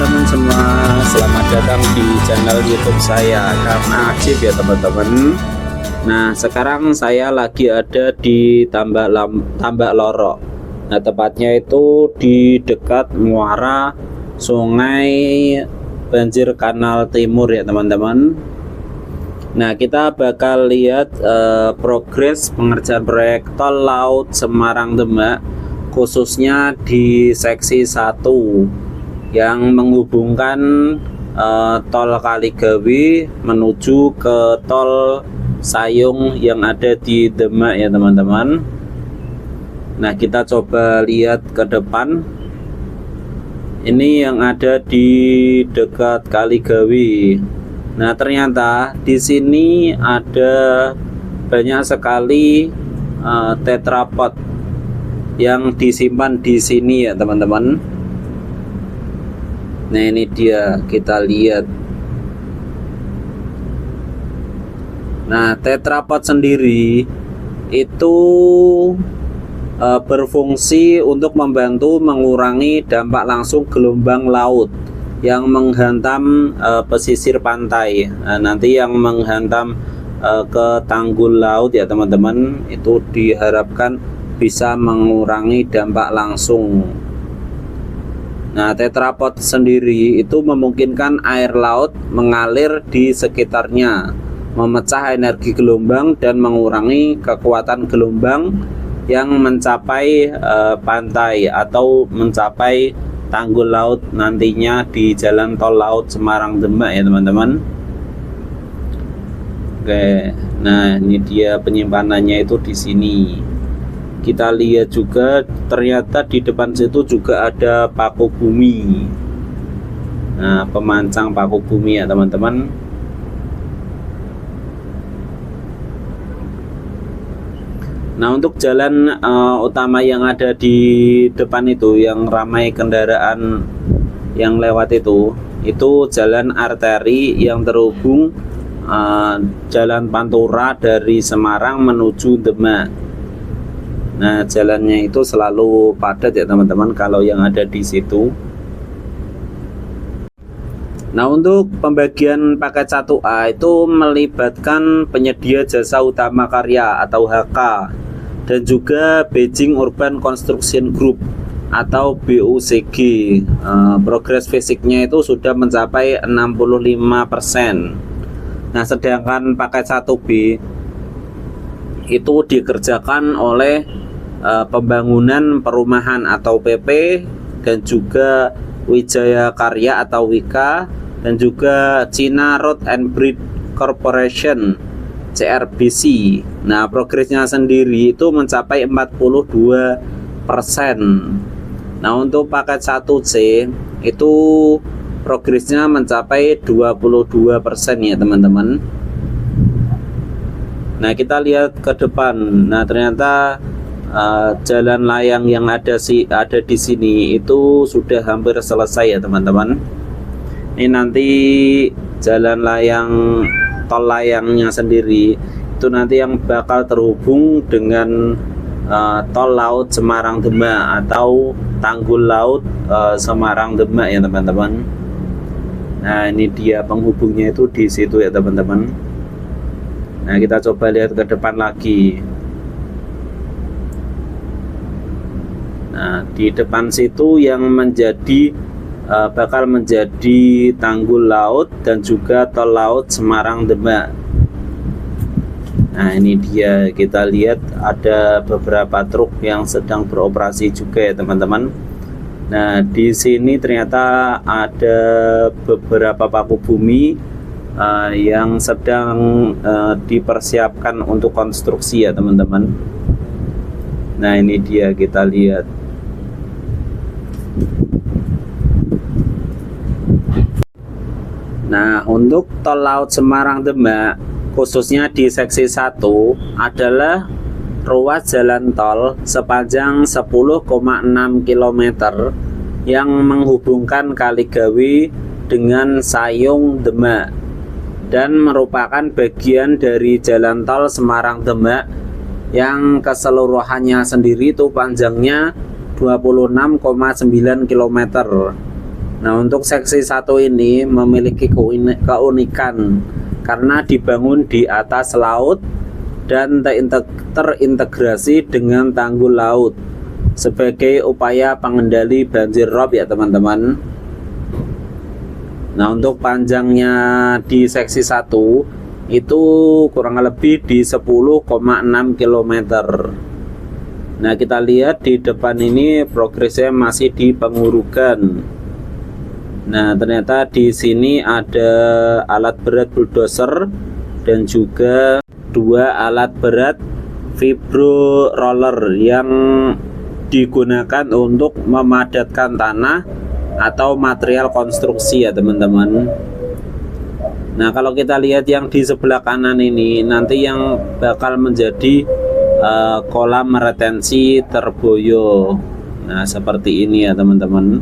teman-teman semua, selamat datang di channel YouTube saya Karena Ajib ya teman-teman. Nah, sekarang saya lagi ada di Tambak Loro. Nah, tepatnya itu di dekat muara Sungai Banjir Kanal Timur ya teman-teman. Nah, kita bakal lihat progres pengerjaan proyek tol laut Semarang Demak, khususnya di seksi 1 yang menghubungkan tol Kaligawi menuju ke tol Sayung yang ada di Demak ya teman-teman. Nah, kita coba lihat ke depan. Ini yang ada di dekat Kaligawi. Nah, ternyata di sini ada banyak sekali tetrapod yang disimpan di sini ya teman-teman. Nah, ini dia, kita lihat. Nah, tetrapod sendiri itu berfungsi untuk membantu mengurangi dampak langsung gelombang laut yang menghantam pesisir pantai. Nah, nanti yang menghantam ke tanggul laut ya teman-teman, itu diharapkan bisa mengurangi dampak langsung. Nah, tetrapod sendiri itu memungkinkan air laut mengalir di sekitarnya, memecah energi gelombang dan mengurangi kekuatan gelombang yang mencapai pantai atau mencapai tanggul laut nantinya di jalan tol laut Semarang Demak ya teman-teman. Oke, nah ini dia penyimpanannya itu di sini. Kita lihat juga ternyata di depan situ juga ada paku bumi. Nah, pemancang paku bumi ya teman-teman. Nah, untuk jalan utama yang ada di depan itu yang ramai kendaraan yang lewat itu jalan arteri yang terhubung jalan Pantura dari Semarang menuju Demak. Nah, jalannya itu selalu padat ya teman-teman kalau yang ada di situ. Nah, untuk pembagian paket 1A itu melibatkan penyedia jasa utama karya atau HK dan juga Beijing Urban Construction Group atau BUCG. Progres fisiknya itu sudah mencapai 65%. Nah, sedangkan paket 1B itu dikerjakan oleh pembangunan perumahan atau PP dan juga Wijaya Karya atau Wika dan juga China Road and Bridge Corporation CRBC. Nah, progresnya sendiri itu mencapai 42%. Nah, untuk paket 1C itu progresnya mencapai 22% ya teman-teman. Nah, kita lihat ke depan. Nah, ternyata jalan layang yang ada di sini itu sudah hampir selesai ya teman-teman. Ini nanti jalan layang tol layangnya sendiri itu nanti yang bakal terhubung dengan tol laut Semarang Demak atau tanggul laut Semarang Demak ya teman-teman. Nah, ini dia penghubungnya itu di situ ya teman-teman. Nah, kita coba lihat ke depan lagi. Nah, di depan situ yang bakal menjadi tanggul laut dan juga tol laut Semarang Demak. Nah, ini dia, kita lihat ada beberapa truk yang sedang beroperasi juga ya teman-teman. Nah, di sini ternyata ada beberapa paku bumi yang sedang dipersiapkan untuk konstruksi ya teman-teman. Nah, ini dia, kita lihat. Nah, untuk tol laut Semarang Demak khususnya di seksi 1 adalah ruas jalan tol sepanjang 10,6 km yang menghubungkan Kaligawi dengan Sayung Demak dan merupakan bagian dari jalan tol Semarang Demak yang keseluruhannya sendiri itu panjangnya 26,9 km. Nah, untuk seksi 1 ini memiliki keunikan karena dibangun di atas laut dan terintegrasi dengan tanggul laut sebagai upaya pengendali banjir rob ya teman-teman. Nah, untuk panjangnya di seksi 1 itu kurang lebih di 10,6 km. Nah, kita lihat di depan ini progresnya masih di pengurugan. Nah, ternyata di sini ada alat berat bulldozer dan juga 2 alat berat vibro roller yang digunakan untuk memadatkan tanah atau material konstruksi ya teman-teman. Nah, kalau kita lihat yang di sebelah kanan ini nanti yang bakal menjadi kolam retensi Terboyo. Nah, seperti ini ya teman-teman.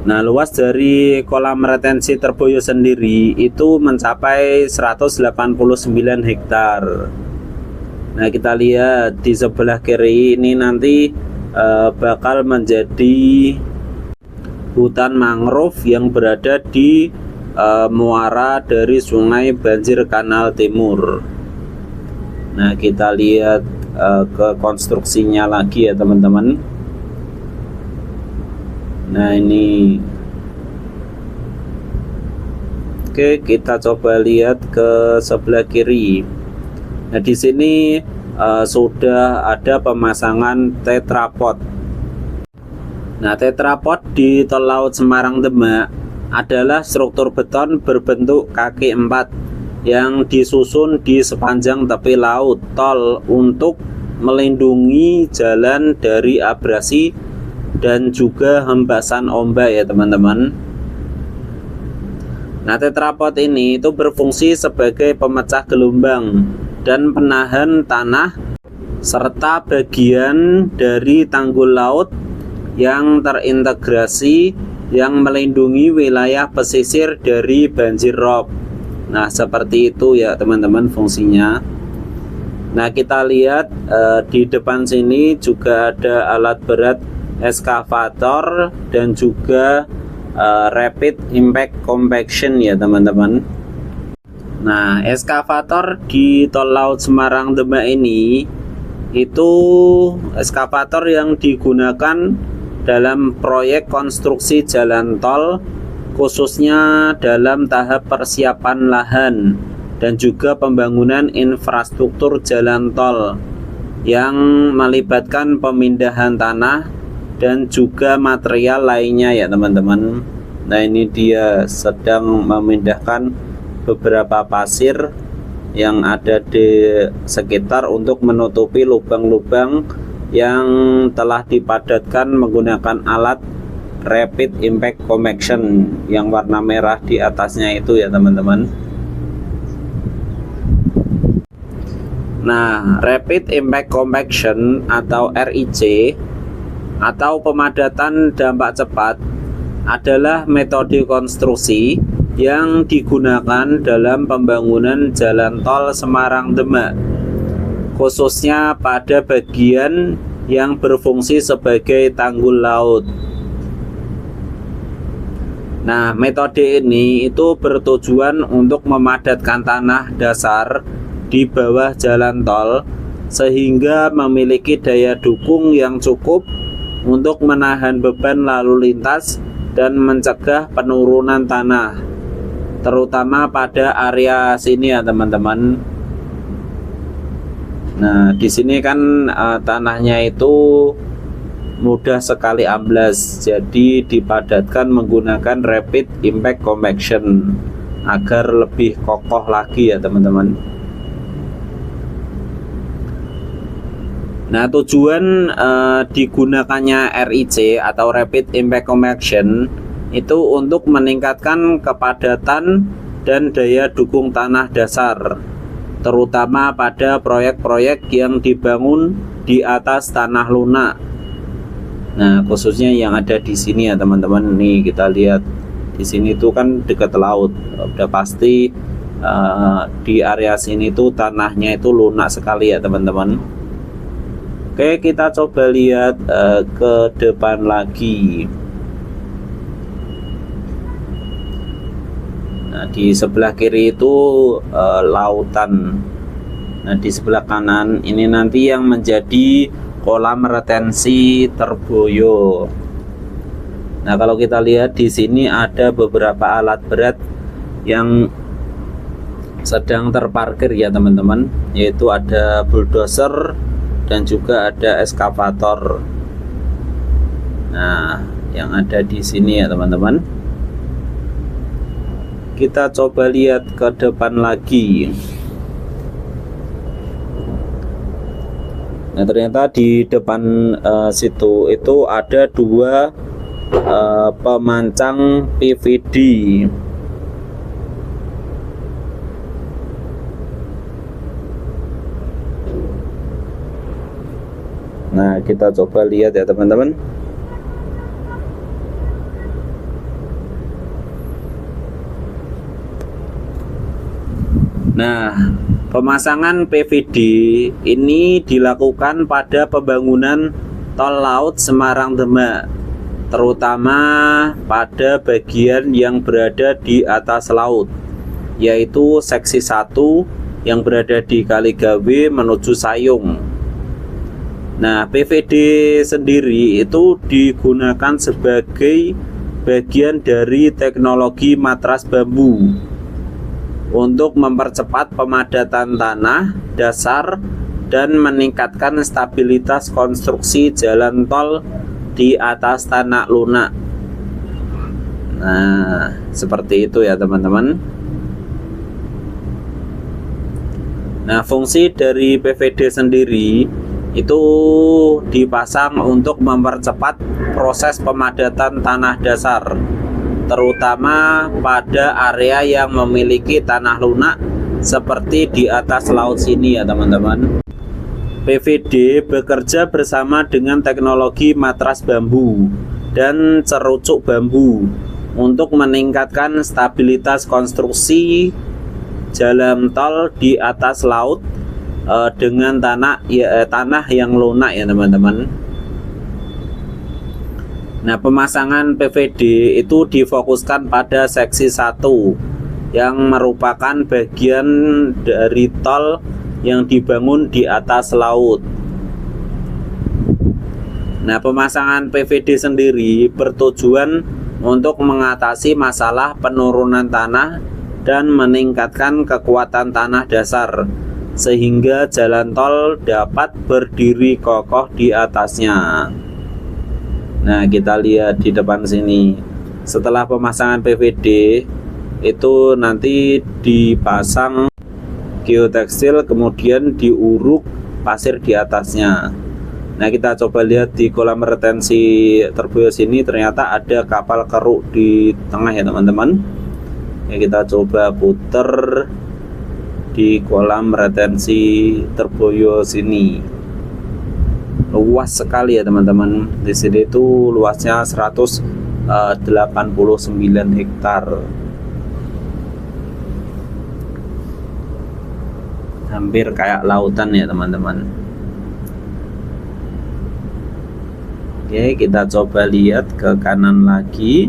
Nah, luas dari kolam retensi Terboyo sendiri itu mencapai 189 hektar. Nah, kita lihat di sebelah kiri ini nanti bakal menjadi hutan mangrove yang berada di muara dari Sungai Banjir Kanal Timur. Nah, kita lihat ke konstruksinya lagi ya teman-teman. Nah, ini oke, kita coba lihat ke sebelah kiri. Nah, di sini sudah ada pemasangan tetrapod. Nah, tetrapod di Tol Laut Semarang Demak adalah struktur beton berbentuk kaki 4 yang disusun di sepanjang tepi laut tol untuk melindungi jalan dari abrasi dan juga hembasan ombak ya teman-teman. Nah, tetrapod ini itu berfungsi sebagai pemecah gelombang dan penahan tanah serta bagian dari tanggul laut yang terintegrasi yang melindungi wilayah pesisir dari banjir rob. Nah, seperti itu ya teman-teman fungsinya. Nah, kita lihat di depan sini juga ada alat berat eskavator dan juga rapid impact compaction ya teman-teman. Nah, eskavator di Tol Laut Semarang Demak ini itu eskavator yang digunakan dalam proyek konstruksi jalan tol, khususnya dalam tahap persiapan lahan dan juga pembangunan infrastruktur jalan tol yang melibatkan pemindahan tanah dan juga material lainnya ya teman-teman. Nah, ini dia sedang memindahkan beberapa pasir yang ada di sekitar untuk menutupi lubang-lubang yang telah dipadatkan menggunakan alat rapid impact compaction yang warna merah di atasnya itu ya teman-teman. Nah, rapid impact compaction atau RIC atau pemadatan dampak cepat adalah metode konstruksi yang digunakan dalam pembangunan jalan tol Semarang Demak, khususnya pada bagian yang berfungsi sebagai tanggul laut. Nah, metode ini itu bertujuan untuk memadatkan tanah dasar di bawah jalan tol sehingga memiliki daya dukung yang cukup untuk menahan beban lalu lintas dan mencegah penurunan tanah, terutama pada area sini ya teman-teman. Nah, di sini kan tanahnya itu mudah sekali amblas, jadi dipadatkan menggunakan rapid impact compaction agar lebih kokoh lagi ya teman-teman. Nah, tujuan digunakannya RIC atau Rapid Impact Compaction itu untuk meningkatkan kepadatan dan daya dukung tanah dasar, terutama pada proyek-proyek yang dibangun di atas tanah lunak. Nah, khususnya yang ada di sini ya teman-teman. Nih kita lihat di sini tuh kan dekat laut, udah pasti di area sini tuh tanahnya itu lunak sekali ya teman-teman. Oke, kita coba lihat ke depan lagi. Nah, di sebelah kiri itu lautan. Nah, di sebelah kanan ini nanti yang menjadi kolam retensi Terboyo. Nah, kalau kita lihat di sini ada beberapa alat berat yang sedang terparkir ya teman-teman, yaitu ada bulldozer dan juga ada eskavator. Nah, yang ada di sini ya teman-teman. Kita coba lihat ke depan lagi. Nah, ternyata di depan situ itu ada dua pemancang PVD. Nah, kita coba lihat ya teman-teman. Nah, pemasangan PVD ini dilakukan pada pembangunan tol laut Semarang-Demak, terutama pada bagian yang berada di atas laut, yaitu seksi 1 yang berada di Kaligawe menuju Sayung. Nah, PVD sendiri itu digunakan sebagai bagian dari teknologi matras bambu untuk mempercepat pemadatan tanah dasar dan meningkatkan stabilitas konstruksi jalan tol di atas tanah lunak. Nah, seperti itu ya teman-teman. Nah, fungsi dari PVD sendiri itu dipasang untuk mempercepat proses pemadatan tanah dasar, terutama pada area yang memiliki tanah lunak seperti di atas laut sini ya teman-teman. PVD bekerja bersama dengan teknologi matras bambu dan cerucuk bambu untuk meningkatkan stabilitas konstruksi jalan tol di atas laut dengan tanah yang lunak ya teman-teman. Nah, pemasangan PVD itu difokuskan pada seksi 1 yang merupakan bagian dari tol yang dibangun di atas laut. Nah, pemasangan PVD sendiri bertujuan untuk mengatasi masalah penurunan tanah dan meningkatkan kekuatan tanah dasar, sehingga jalan tol dapat berdiri kokoh di atasnya. Nah, kita lihat di depan sini. Setelah pemasangan PVD itu nanti dipasang geotekstil, kemudian diuruk pasir di atasnya. Nah, kita coba lihat di kolam retensi Terboyo sini, ternyata ada kapal keruk di tengah ya teman-teman. Ya, kita coba puter di kolam retensi Terboyo sini. Luas sekali ya teman-teman. Di sini itu luasnya 189 hektar. Hampir kayak lautan ya teman-teman. Oke, kita coba lihat ke kanan lagi.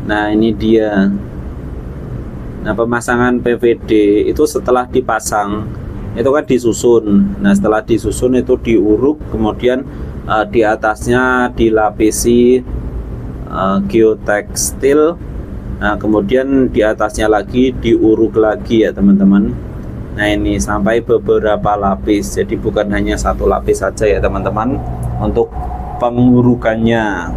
Nah, ini dia. Nah, pemasangan PVD itu setelah dipasang itu kan disusun. Nah, setelah disusun itu diuruk, kemudian di atasnya dilapisi geotekstil. Nah, kemudian di atasnya lagi diuruk lagi ya teman-teman. Nah, ini sampai beberapa lapis, jadi bukan hanya satu lapis saja ya teman-teman untuk pengurukannya.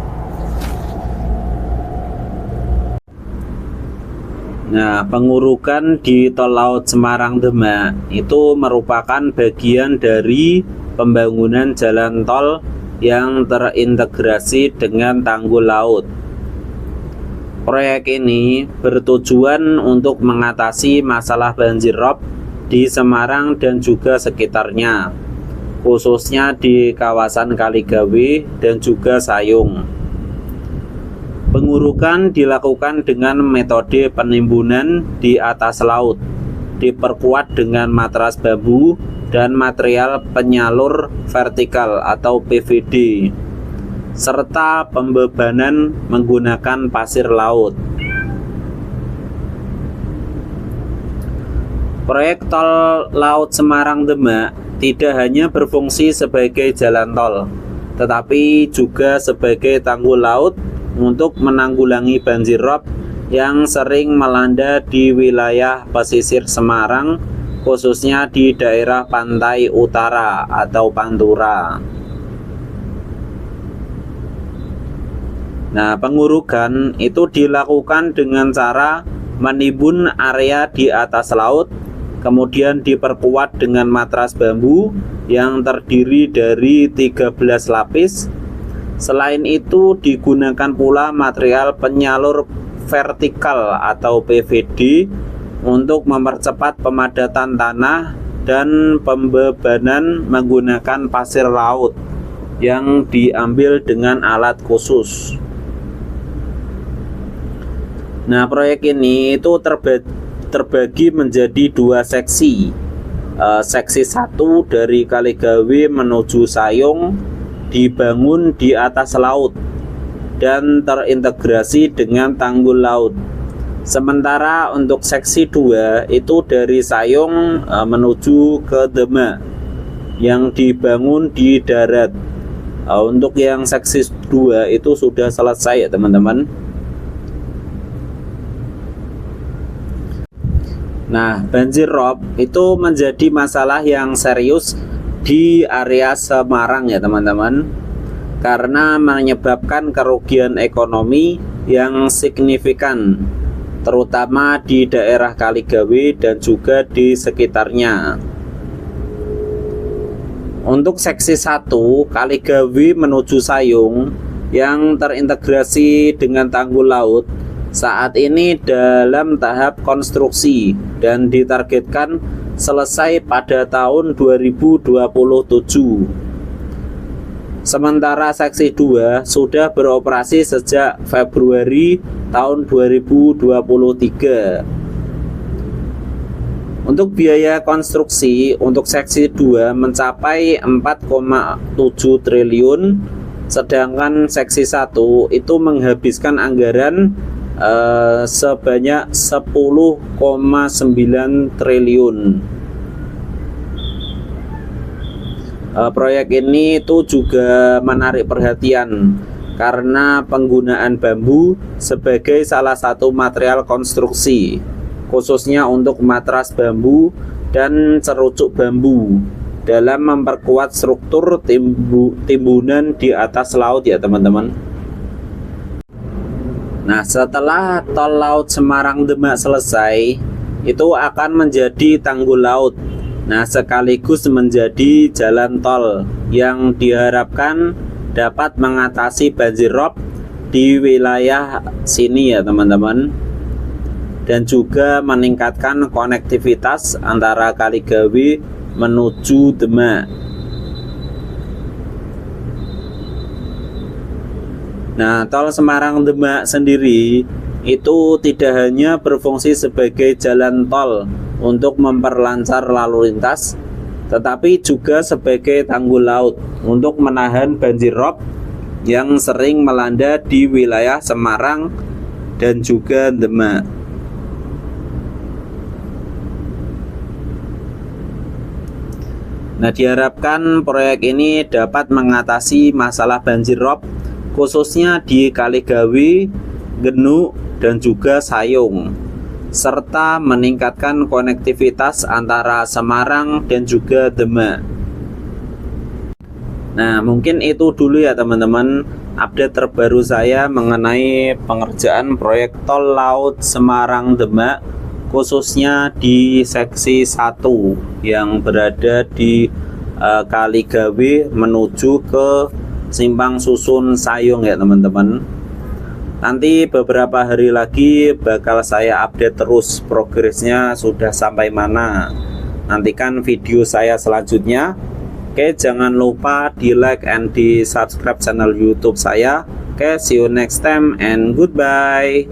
Nah, pengurukan di tol laut Semarang-Demak itu merupakan bagian dari pembangunan jalan tol yang terintegrasi dengan tanggul laut. Proyek ini bertujuan untuk mengatasi masalah banjir rob di Semarang dan juga sekitarnya, khususnya di kawasan Kaligawe dan juga Sayung. Pengurukan dilakukan dengan metode penimbunan di atas laut diperkuat dengan matras bambu dan material penyalur vertikal atau PVD, serta pembebanan menggunakan pasir laut. Proyek tol laut Semarang-Demak tidak hanya berfungsi sebagai jalan tol, tetapi juga sebagai tanggul laut untuk menanggulangi banjir rob yang sering melanda di wilayah pesisir Semarang, khususnya di daerah pantai utara atau Pantura. Nah, pengurugan itu dilakukan dengan cara menimbun area di atas laut, kemudian diperkuat dengan matras bambu yang terdiri dari 13 lapis. Selain itu digunakan pula material penyalur vertikal atau PVD untuk mempercepat pemadatan tanah dan pembebanan menggunakan pasir laut yang diambil dengan alat khusus. Nah, proyek ini itu terbagi menjadi dua seksi. Seksi 1 dari Kaligawe menuju Sayung dibangun di atas laut dan terintegrasi dengan tanggul laut. Sementara untuk seksi 2 itu dari Sayung menuju ke Demak yang dibangun di darat. Untuk yang seksi 2 itu sudah selesai ya teman-teman. Nah, banjir rob itu menjadi masalah yang serius di area Semarang ya teman-teman, karena menyebabkan kerugian ekonomi yang signifikan, terutama di daerah Kaligawe dan juga di sekitarnya. Untuk seksi 1 Kaligawe menuju Sayung yang terintegrasi dengan tanggul laut saat ini dalam tahap konstruksi dan ditargetkan selesai pada tahun 2027. Sementara seksi 2 sudah beroperasi sejak Februari tahun 2023. Untuk biaya konstruksi untuk seksi 2 mencapai 4,7 triliun, sedangkan seksi 1 itu menghabiskan anggaran sebanyak 10,9 triliun. Proyek ini itu juga menarik perhatian karena penggunaan bambu sebagai salah satu material konstruksi, khususnya untuk matras bambu dan cerucuk bambu dalam memperkuat struktur timbunan di atas laut ya teman-teman. Nah, setelah tol laut Semarang-Demak selesai, itu akan menjadi tanggul laut. Nah, sekaligus menjadi jalan tol yang diharapkan dapat mengatasi banjir rob di wilayah sini ya teman-teman, dan juga meningkatkan konektivitas antara Kaligawe menuju Demak. Nah, tol Semarang-Demak sendiri itu tidak hanya berfungsi sebagai jalan tol untuk memperlancar lalu lintas, tetapi juga sebagai tanggul laut untuk menahan banjir rob yang sering melanda di wilayah Semarang dan juga Demak. Nah, diharapkan proyek ini dapat mengatasi masalah banjir rob khususnya di Kaligawe, Genuk, dan juga Sayung, serta meningkatkan konektivitas antara Semarang dan juga Demak. Nah, mungkin itu dulu ya teman-teman update terbaru saya mengenai pengerjaan proyek tol laut Semarang-Demak, khususnya di seksi 1 yang berada di Kaligawe menuju ke Simpang Susun Sayung ya teman-teman. Nanti beberapa hari lagi bakal saya update terus progresnya sudah sampai mana. Nantikan video saya selanjutnya. Oke, jangan lupa di like and di subscribe channel YouTube saya. Oke, see you next time and goodbye.